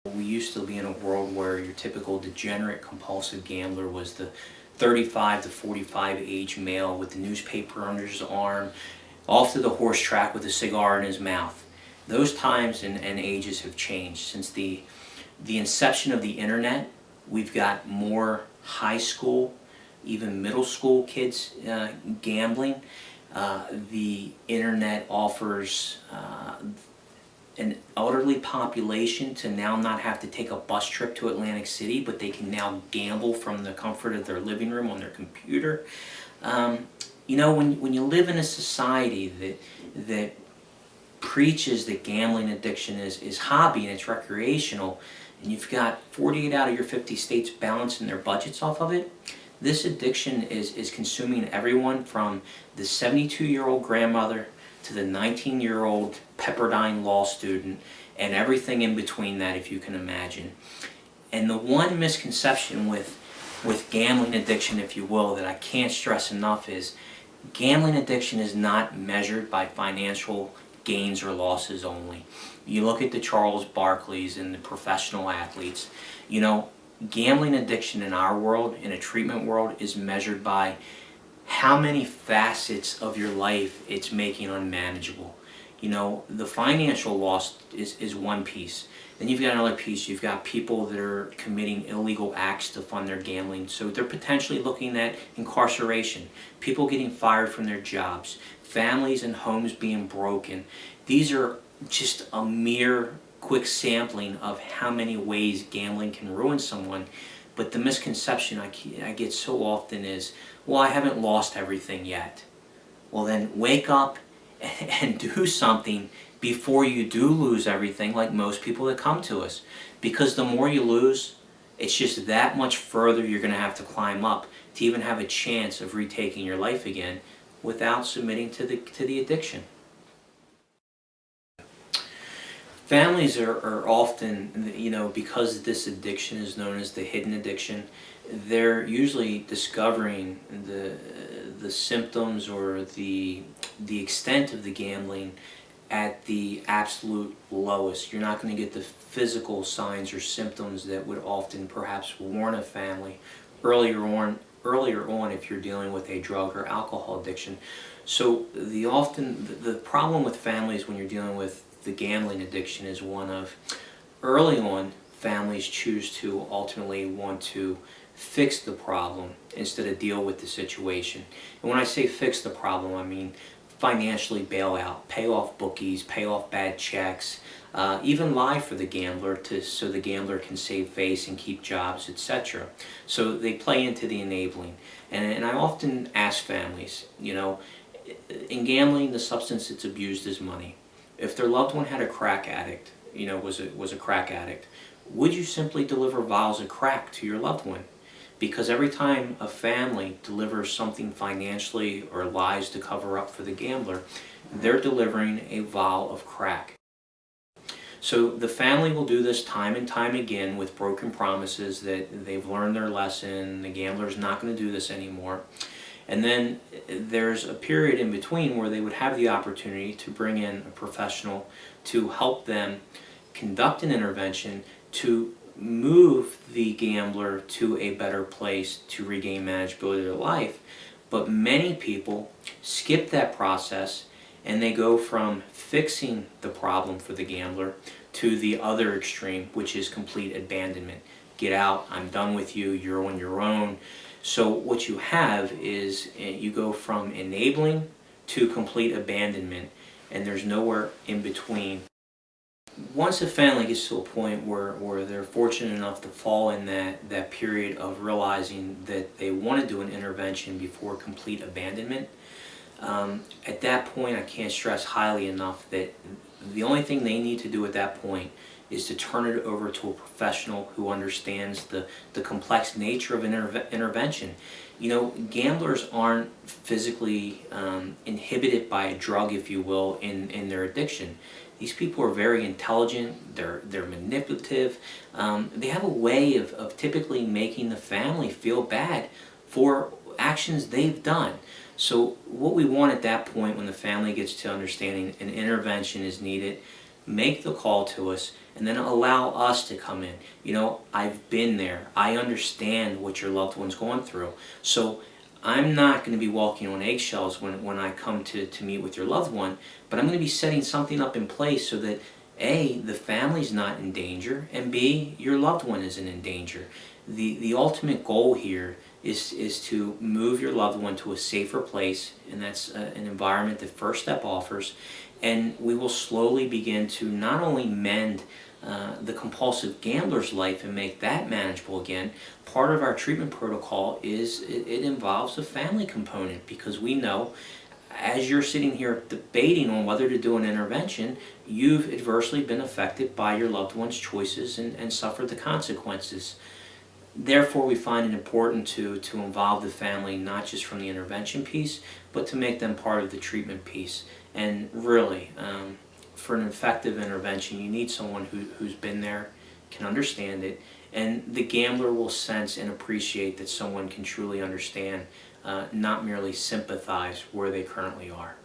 We used to be in a world where your typical degenerate compulsive gambler was the 35 to 45 age male with the newspaper under his arm, off to the horse track with a cigar in his mouth. Those times and ages have changed. Since the inception of the internet, we've got more high school, even middle school kids gambling. The internet offers an elderly population to now not have to take a bus trip to Atlantic City, but they can now gamble from the comfort of their living room on their computer. You know, when you live in a society that preaches that gambling addiction is hobby and it's recreational, and you've got 48 out of your 50 states balancing their budgets off of it, this addiction is consuming everyone from the 72-year-old grandmother to the 19-year-old Pepperdine law student and everything in between that, if you can imagine. And the one misconception with gambling addiction, if you will, that I can't stress enough is gambling addiction is not measured by financial gains or losses only. You look at the Charles Barkleys and the professional athletes, you know, gambling addiction in our world, in a treatment world, is measured by how many facets of your life it's making unmanageable. You know, the financial loss is one piece. Then you've got another piece. You've got people that are committing illegal acts to fund their gambling. So they're potentially looking at incarceration, people getting fired from their jobs, families and homes being broken. These are just a mere quick sampling of how many ways gambling can ruin someone. But the misconception I get so often is, well, I haven't lost everything yet. Well, then wake up and do something before you do lose everything, like most people that come to us. Because the more you lose, it's just that much further you're going to have to climb up to even have a chance of retaking your life again without submitting to the addiction. Families are often, you know, because this addiction is known as the hidden addiction, they're usually discovering the symptoms or the extent of the gambling at the absolute lowest. You're not going to get the physical signs or symptoms that would often perhaps warn a family earlier on if you're dealing with a drug or alcohol addiction. So the problem with families when you're dealing with the gambling addiction is one of, early on, families choose to ultimately want to fix the problem instead of deal with the situation. And when I say fix the problem, I mean financially bail out, pay off bookies, pay off bad checks, even lie for the gambler so the gambler can save face and keep jobs, etc. So they play into the enabling. And I often ask families, you know, in gambling, the substance that's abused is money. If their loved one had a crack addict, you know, was a crack addict, would you simply deliver vials of crack to your loved one? Because every time a family delivers something financially or lies to cover up for the gambler, they're delivering a vial of crack. So the family will do this time and time again with broken promises that they've learned their lesson, the gambler's not going to do this anymore. And then there's a period in between where they would have the opportunity to bring in a professional to help them conduct an intervention to move the gambler to a better place to regain manageability of their life. But many people skip that process and they go from fixing the problem for the gambler to the other extreme, which is complete abandonment. Get out, I'm done with you, you're on your own. So what you have is you go from enabling to complete abandonment, and there's nowhere in between. Once a family gets to a point where they're fortunate enough to fall in that period of realizing that they want to do an intervention before complete abandonment, at that point I can't stress highly enough that the only thing they need to do at that point is to turn it over to a professional who understands the complex nature of an intervention. You know, gamblers aren't physically inhibited by a drug, if you will, in their addiction. These people are very intelligent, they're manipulative, they have a way of typically making the family feel bad for actions they've done. So what we want at that point when the family gets to understanding an intervention is needed, make the call to us, and then allow us to come in. I've been there. I understand what your loved one's going through. So I'm not going to be walking on eggshells when I come to meet with your loved one, but I'm going to be setting something up in place so that A, the family's not in danger, and B, your loved one isn't in danger. The ultimate goal here is to move your loved one to a safer place, and that's an environment that Firstep offers, and we will slowly begin to not only mend the compulsive gambler's life and make that manageable again. Part of our treatment protocol is it involves a family component, because we know as you're sitting here debating on whether to do an intervention, you've adversely been affected by your loved one's choices and suffered the consequences. Therefore, we find it important to involve the family, not just from the intervention piece, but to make them part of the treatment piece. And really, for an effective intervention, you need someone who's been there, can understand it, and the gambler will sense and appreciate that someone can truly understand, not merely sympathize where they currently are.